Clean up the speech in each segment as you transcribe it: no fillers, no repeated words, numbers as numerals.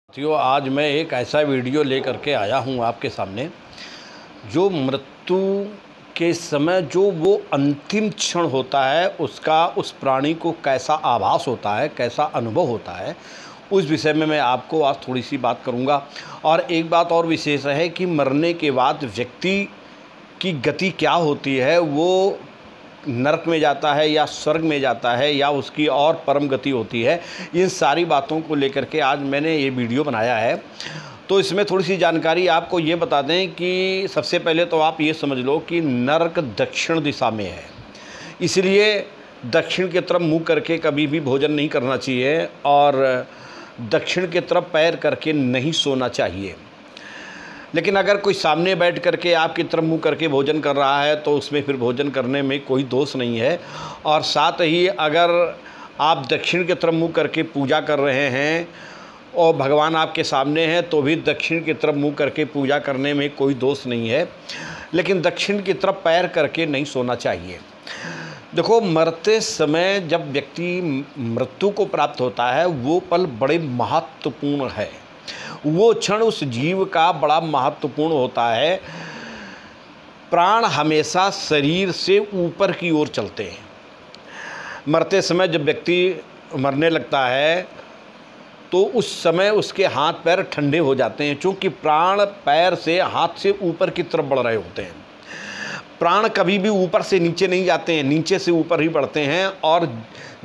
साथियों, आज मैं एक ऐसा वीडियो लेकर के आया हूं आपके सामने जो मृत्यु के समय जो वो अंतिम क्षण होता है उसका उस प्राणी को कैसा आभास होता है, कैसा अनुभव होता है, उस विषय में मैं आपको आज थोड़ी सी बात करूंगा। और एक बात और विशेष है कि मरने के बाद व्यक्ति की गति क्या होती है, वो नरक में जाता है या स्वर्ग में जाता है या उसकी और परम गति होती है। इन सारी बातों को लेकर के आज मैंने ये वीडियो बनाया है। तो इसमें थोड़ी सी जानकारी आपको ये बता दें कि सबसे पहले तो आप ये समझ लो कि नरक दक्षिण दिशा में है, इसलिए दक्षिण की तरफ मुँह करके कभी भी भोजन नहीं करना चाहिए और दक्षिण की तरफ पैर करके नहीं सोना चाहिए। लेकिन अगर कोई सामने बैठ करके आपकी तरफ मुँह करके भोजन कर रहा है तो उसमें फिर भोजन करने में कोई दोष नहीं है। और साथ ही अगर आप दक्षिण की तरफ मुँह करके पूजा कर रहे हैं और भगवान आपके सामने हैं तो भी दक्षिण की तरफ मुँह करके पूजा करने में कोई दोष नहीं है, लेकिन दक्षिण की तरफ पैर करके नहीं सोना चाहिए। देखो, मरते समय जब व्यक्ति मृत्यु को प्राप्त होता है वो पल बड़े महत्वपूर्ण है, वो क्षण उस जीव का बड़ा महत्वपूर्ण होता है। प्राण हमेशा शरीर से ऊपर की ओर चलते हैं। मरते समय जब व्यक्ति मरने लगता है तो उस समय उसके हाथ पैर ठंडे हो जाते हैं, क्योंकि प्राण पैर से हाथ से ऊपर की तरफ बढ़ रहे होते हैं। प्राण कभी भी ऊपर से नीचे नहीं जाते हैं, नीचे से ऊपर ही बढ़ते हैं। और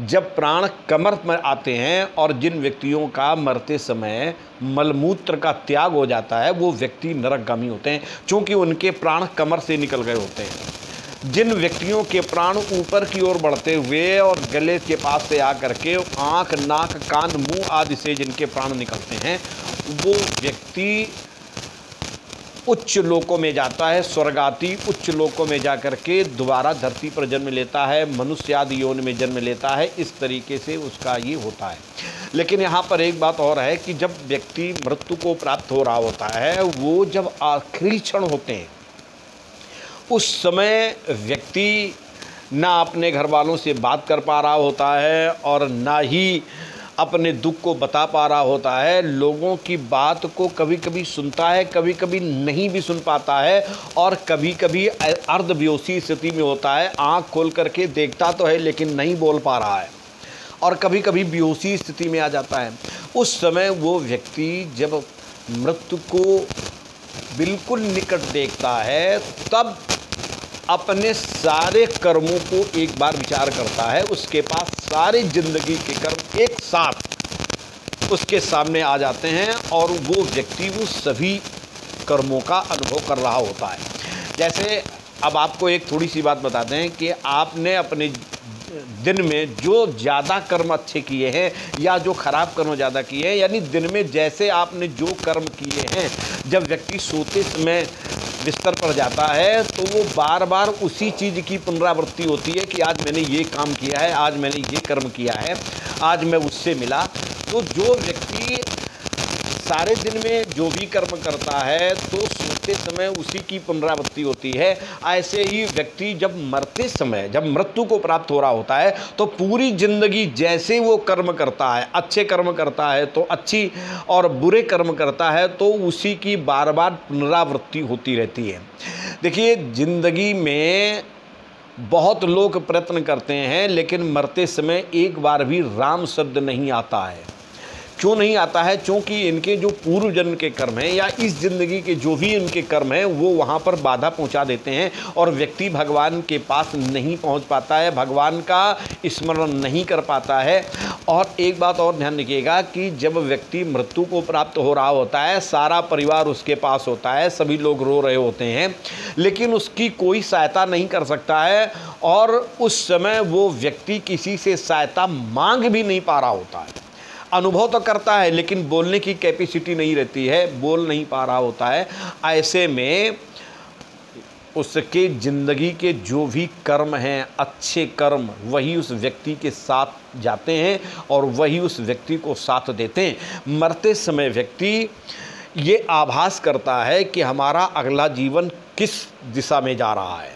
जब प्राण कमर में आते हैं और जिन व्यक्तियों का मरते समय मलमूत्र का त्याग हो जाता है वो व्यक्ति नरकगामी होते हैं, क्योंकि उनके प्राण कमर से निकल गए होते हैं। जिन व्यक्तियों के प्राण ऊपर की ओर बढ़ते हुए और गले के पास से आकर के आँख, नाक, कान, मुंह आदि से जिनके प्राण निकलते हैं वो व्यक्ति उच्च लोकों में जाता है, स्वर्गाति उच्च लोकों में जाकर के दोबारा धरती पर जन्म लेता है, मनुष्य आदि योनि में जन्म लेता है। इस तरीके से उसका ये होता है। लेकिन यहाँ पर एक बात और है कि जब व्यक्ति मृत्यु को प्राप्त हो रहा होता है, वो जब आखिरी क्षण होते हैं उस समय व्यक्ति ना अपने घर वालों से बात कर पा रहा होता है और ना ही अपने दुख को बता पा रहा होता है। लोगों की बात को कभी कभी सुनता है, कभी कभी नहीं भी सुन पाता है और कभी कभी अर्धबेहोशी स्थिति में होता है। आँख खोल करके देखता तो है लेकिन नहीं बोल पा रहा है और कभी कभी बेहोशी स्थिति में आ जाता है। उस समय वो व्यक्ति जब मृत्यु को बिल्कुल निकट देखता है तब अपने सारे कर्मों को एक बार विचार करता है। उसके पास सारे जिंदगी के कर्म एक साथ उसके सामने आ जाते हैं और वो व्यक्ति वो सभी कर्मों का अनुभव कर रहा होता है। जैसे अब आपको एक थोड़ी सी बात बताते हैं कि आपने अपने दिन में जो ज़्यादा कर्म अच्छे किए हैं या जो खराब कर्म ज़्यादा किए हैं, यानी दिन में जैसे आपने जो कर्म किए हैं, जब व्यक्ति सोते समय बिस्तर पर जाता है तो वो बार बार उसी चीज़ की पुनरावृत्ति होती है कि आज मैंने ये काम किया है, आज मैंने ये कर्म किया है, आज मैं उससे मिला। तो जो व्यक्ति सारे दिन में जो भी कर्म करता है तो सोते समय उसी की पुनरावृत्ति होती है। ऐसे ही व्यक्ति जब मरते समय, जब मृत्यु को प्राप्त हो रहा होता है तो पूरी जिंदगी जैसे वो कर्म करता है, अच्छे कर्म करता है तो अच्छी और बुरे कर्म करता है तो उसी की बार बार पुनरावृत्ति होती रहती है। देखिए, जिंदगी में बहुत लोग प्रयत्न करते हैं लेकिन मरते समय एक बार भी राम शब्द नहीं आता है। क्यों नहीं आता है? क्योंकि इनके जो पूर्व जन्म के कर्म हैं या इस ज़िंदगी के जो भी इनके कर्म हैं वो वहाँ पर बाधा पहुँचा देते हैं और व्यक्ति भगवान के पास नहीं पहुँच पाता है, भगवान का स्मरण नहीं कर पाता है। और एक बात और ध्यान रखिएगा कि जब व्यक्ति मृत्यु को प्राप्त हो रहा होता है, सारा परिवार उसके पास होता है, सभी लोग रो रहे होते हैं, लेकिन उसकी कोई सहायता नहीं कर सकता है और उस समय वो व्यक्ति किसी से सहायता मांग भी नहीं पा रहा होता है। अनुभव तो करता है लेकिन बोलने की कैपेसिटी नहीं रहती है, बोल नहीं पा रहा होता है। ऐसे में उसके ज़िंदगी के जो भी कर्म हैं, अच्छे कर्म, वही उस व्यक्ति के साथ जाते हैं और वही उस व्यक्ति को साथ देते हैं। मरते समय व्यक्ति ये आभास करता है कि हमारा अगला जीवन किस दिशा में जा रहा है।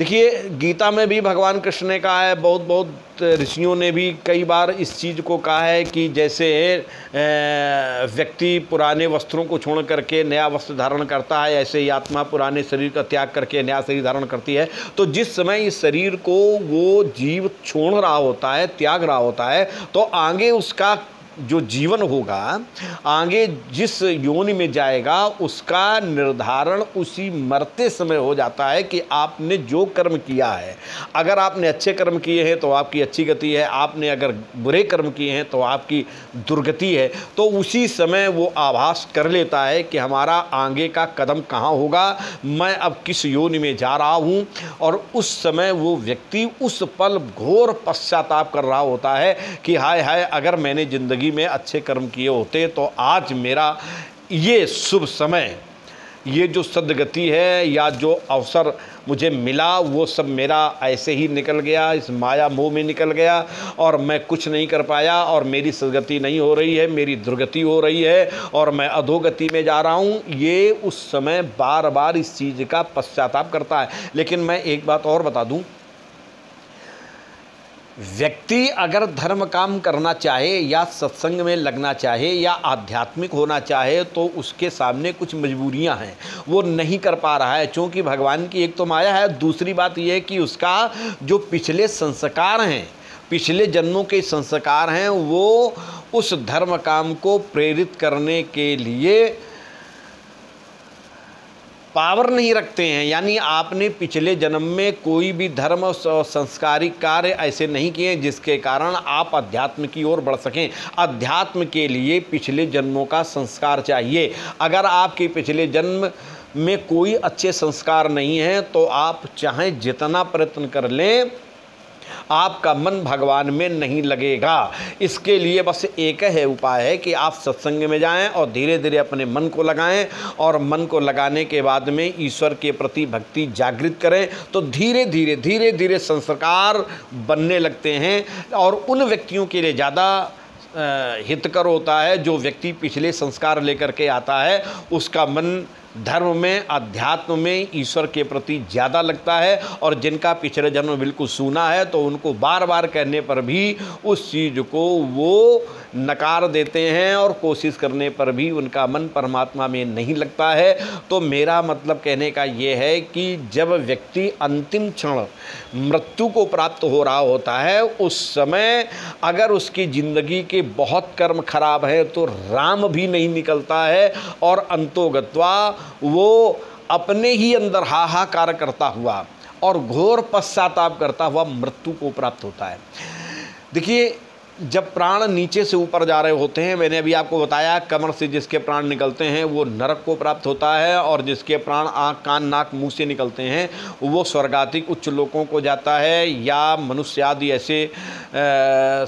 देखिए, गीता में भी भगवान कृष्ण ने कहा है, बहुत बहुत ऋषियों ने भी कई बार इस चीज़ को कहा है कि जैसे व्यक्ति पुराने वस्त्रों को छोड़ करके नया वस्त्र धारण करता है, ऐसे ही आत्मा पुराने शरीर का त्याग करके नया शरीर धारण करती है। तो जिस समय इस शरीर को वो जीव छोड़ रहा होता है, त्याग रहा होता है, तो आगे उसका जो जीवन होगा, आगे जिस योनि में जाएगा, उसका निर्धारण उसी मरते समय हो जाता है कि आपने जो कर्म किया है। अगर आपने अच्छे कर्म किए हैं तो आपकी अच्छी गति है, आपने अगर बुरे कर्म किए हैं तो आपकी दुर्गति है। तो उसी समय वो आभास कर लेता है कि हमारा आगे का कदम कहाँ होगा, मैं अब किस योनि में जा रहा हूँ। और उस समय वो व्यक्ति उस पल घोर पश्चाताप कर रहा होता है कि हाय हाय, अगर मैंने ज़िंदगी में अच्छे कर्म किए होते तो आज मेरा ये शुभ समय, ये जो सद्गति है या जो अवसर मुझे मिला, वो सब मेरा ऐसे ही निकल गया, इस माया मोह में निकल गया और मैं कुछ नहीं कर पाया और मेरी सद्गति नहीं हो रही है, मेरी दुर्गति हो रही है और मैं अधोगति में जा रहा हूँ। ये उस समय बार बार इस चीज़ का पश्चाताप करता है। लेकिन मैं एक बात और बता दूँ, व्यक्ति अगर धर्म काम करना चाहे या सत्संग में लगना चाहे या आध्यात्मिक होना चाहे तो उसके सामने कुछ मजबूरियां हैं, वो नहीं कर पा रहा है। क्योंकि भगवान की एक तो माया है, दूसरी बात यह है कि उसका जो पिछले संस्कार हैं, पिछले जन्मों के संस्कार हैं, वो उस धर्म काम को प्रेरित करने के लिए पावर नहीं रखते हैं। यानी आपने पिछले जन्म में कोई भी धर्म और संस्कारिक कार्य ऐसे नहीं किए जिसके कारण आप अध्यात्म की ओर बढ़ सकें। अध्यात्म के लिए पिछले जन्मों का संस्कार चाहिए। अगर आपके पिछले जन्म में कोई अच्छे संस्कार नहीं है तो आप चाहे जितना प्रयत्न कर लें, आपका मन भगवान में नहीं लगेगा। इसके लिए बस एक है उपाय है कि आप सत्संग में जाएं और धीरे धीरे अपने मन को लगाएं और मन को लगाने के बाद में ईश्वर के प्रति भक्ति जागृत करें तो धीरे धीरे संस्कार बनने लगते हैं। और उन व्यक्तियों के लिए ज़्यादा हितकर होता है जो व्यक्ति पिछले संस्कार लेकर के आता है, उसका मन धर्म में, अध्यात्म में, ईश्वर के प्रति ज़्यादा लगता है। और जिनका पिछले जन्म बिल्कुल सूना है तो उनको बार बार कहने पर भी उस चीज़ को वो नकार देते हैं और कोशिश करने पर भी उनका मन परमात्मा में नहीं लगता है। तो मेरा मतलब कहने का ये है कि जब व्यक्ति अंतिम क्षण मृत्यु को प्राप्त हो रहा होता है, उस समय अगर उसकी ज़िंदगी के बहुत कर्म खराब है तो राम भी नहीं निकलता है और अंतोगत्वा वो अपने ही अंदर हाहाकार करता हुआ और घोर पश्चाताप करता हुआ मृत्यु को प्राप्त होता है। देखिए, जब प्राण नीचे से ऊपर जा रहे होते हैं, मैंने अभी आपको बताया कमर से जिसके प्राण निकलते हैं वो नरक को प्राप्त होता है और जिसके प्राण आँख कान नाक मुंह से निकलते हैं वो स्वर्गातिक उच्च लोकों को जाता है या मनुष्य आदि ऐसे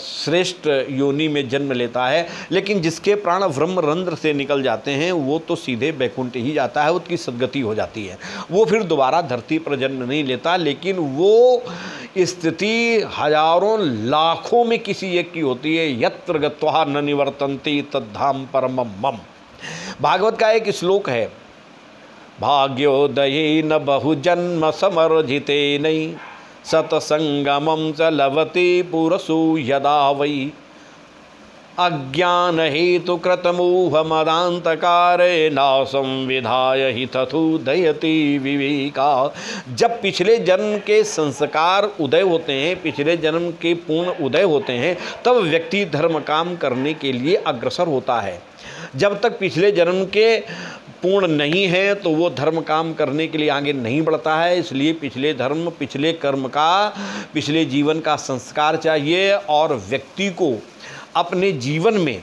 श्रेष्ठ योनि में जन्म लेता है। लेकिन जिसके प्राण ब्रह्मरंध्र से निकल जाते हैं वो तो सीधे बैकुंठ ही जाता है, उसकी सद्गति हो जाती है, वो फिर दोबारा धरती पर जन्म नहीं लेता। लेकिन वो स्थिति हजारों लाखों में किसी एक की होती है। यत्र गत्वा न निवर्तन्ति तद्धाम परमं मम। भागवत का एक श्लोक है, भाग्योदयेन बहुजन्म समर्जितेन सतसंगमं च लभते पुरुषो यदा वै अज्ञान हेतु कृतमोह मदांतकारे नासं विधाय हि तथोदयति विवेका। जब पिछले जन्म के संस्कार उदय होते हैं, पिछले जन्म के पूर्ण उदय होते हैं, तब व्यक्ति धर्म काम करने के लिए अग्रसर होता है। जब तक पिछले जन्म के पूर्ण नहीं है तो वो धर्म काम करने के लिए आगे नहीं बढ़ता है। इसलिए पिछले धर्म, पिछले कर्म का, पिछले जीवन का संस्कार चाहिए और व्यक्ति को अपने जीवन में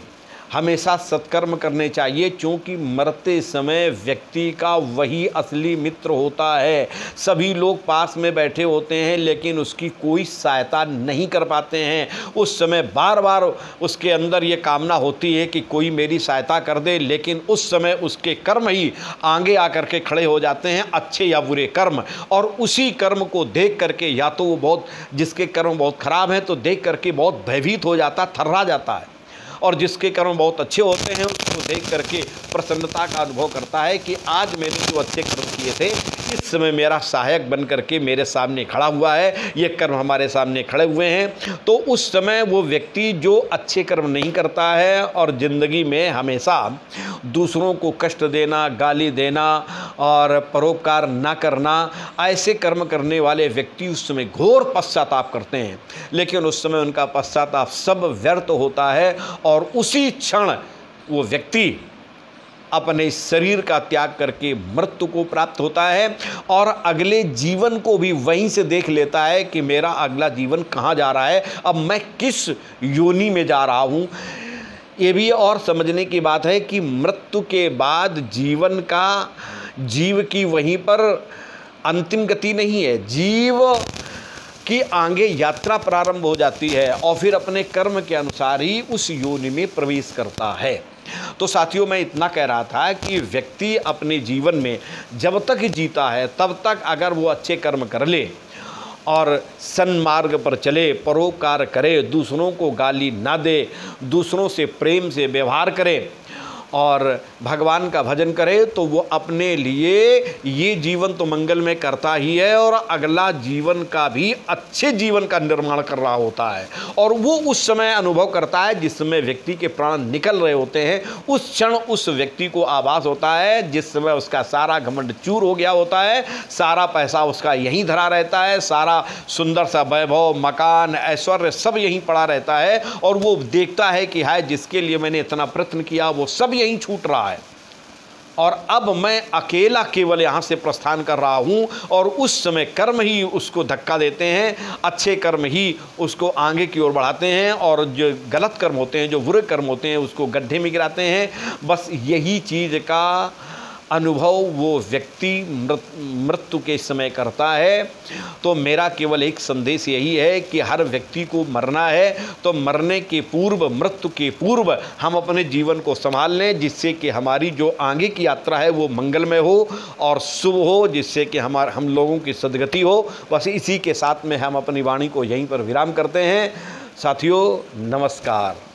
हमेशा सत्कर्म करने चाहिए। क्योंकि मरते समय व्यक्ति का वही असली मित्र होता है। सभी लोग पास में बैठे होते हैं लेकिन उसकी कोई सहायता नहीं कर पाते हैं। उस समय बार बार उसके अंदर ये कामना होती है कि कोई मेरी सहायता कर दे, लेकिन उस समय उसके कर्म ही आगे आकर के खड़े हो जाते हैं, अच्छे या बुरे कर्म। और उसी कर्म को देख करके या तो वो बहुत, जिसके कर्म बहुत खराब हैं तो देख करके बहुत भयभीत हो जाता, थर्रा जाता है और जिसके कर्म बहुत अच्छे होते हैं उसको देख करके प्रसन्नता का अनुभव करता है कि आज मैंने जो अच्छे कर्म किए थे इस समय मेरा सहायक बन करके मेरे सामने खड़ा हुआ है, ये कर्म हमारे सामने खड़े हुए हैं। तो उस समय वो व्यक्ति जो अच्छे कर्म नहीं करता है और ज़िंदगी में हमेशा दूसरों को कष्ट देना, गाली देना और परोपकार ना करना, ऐसे कर्म करने वाले व्यक्ति उस समय घोर पश्चाताप करते हैं। लेकिन उस समय उनका पश्चाताप सब व्यर्थ होता है और उसी क्षण वो व्यक्ति अपने शरीर का त्याग करके मृत्यु को प्राप्त होता है और अगले जीवन को भी वहीं से देख लेता है कि मेरा अगला जीवन कहाँ जा रहा है, अब मैं किस योनि में जा रहा हूँ। ये भी और समझने की बात है कि मृत्यु के बाद जीव की वहीं पर अंतिम गति नहीं है, जीव की आगे यात्रा प्रारंभ हो जाती है और फिर अपने कर्म के अनुसार ही उस योनि में प्रवेश करता है। तो साथियों, मैं इतना कह रहा था कि व्यक्ति अपने जीवन में जब तक जीता है तब तक अगर वो अच्छे कर्म कर ले और सन्मार्ग पर चले, परोपकार करे, दूसरों को गाली ना दे, दूसरों से प्रेम से व्यवहार करे और भगवान का भजन करे, तो वो अपने लिए ये जीवन तो मंगल में करता ही है और अगला जीवन का भी अच्छे जीवन का निर्माण कर रहा होता है। और वो उस समय अनुभव करता है जिस समय व्यक्ति के प्राण निकल रहे होते हैं, उस क्षण उस व्यक्ति को आभास होता है जिस समय उसका सारा घमंड चूर हो गया होता है, सारा पैसा उसका यहीं धरा रहता है, सारा सुंदर सा वैभव, मकान, ऐश्वर्य सब यहीं पड़ा रहता है और वो देखता है कि हाय, जिसके लिए मैंने इतना प्रयत्न किया वो सब यहीं छूट रहा है और अब मैं अकेला केवल यहाँ से प्रस्थान कर रहा हूँ। और उस समय कर्म ही उसको धक्का देते हैं, अच्छे कर्म ही उसको आगे की ओर बढ़ाते हैं और जो गलत कर्म होते हैं, जो बुरे कर्म होते हैं, उसको गड्ढे में गिराते हैं। बस यही चीज़ का अनुभव वो व्यक्ति मृत्यु के समय करता है। तो मेरा केवल एक संदेश यही है कि हर व्यक्ति को मरना है, तो मरने के पूर्व, मृत्यु के पूर्व हम अपने जीवन को संभाल लें, जिससे कि हमारी जो आगे की यात्रा है वो मंगलमय हो और शुभ हो, जिससे कि हम लोगों की सद्गति हो। बस इसी के साथ में हम अपनी वाणी को यहीं पर विराम करते हैं। साथियों, नमस्कार।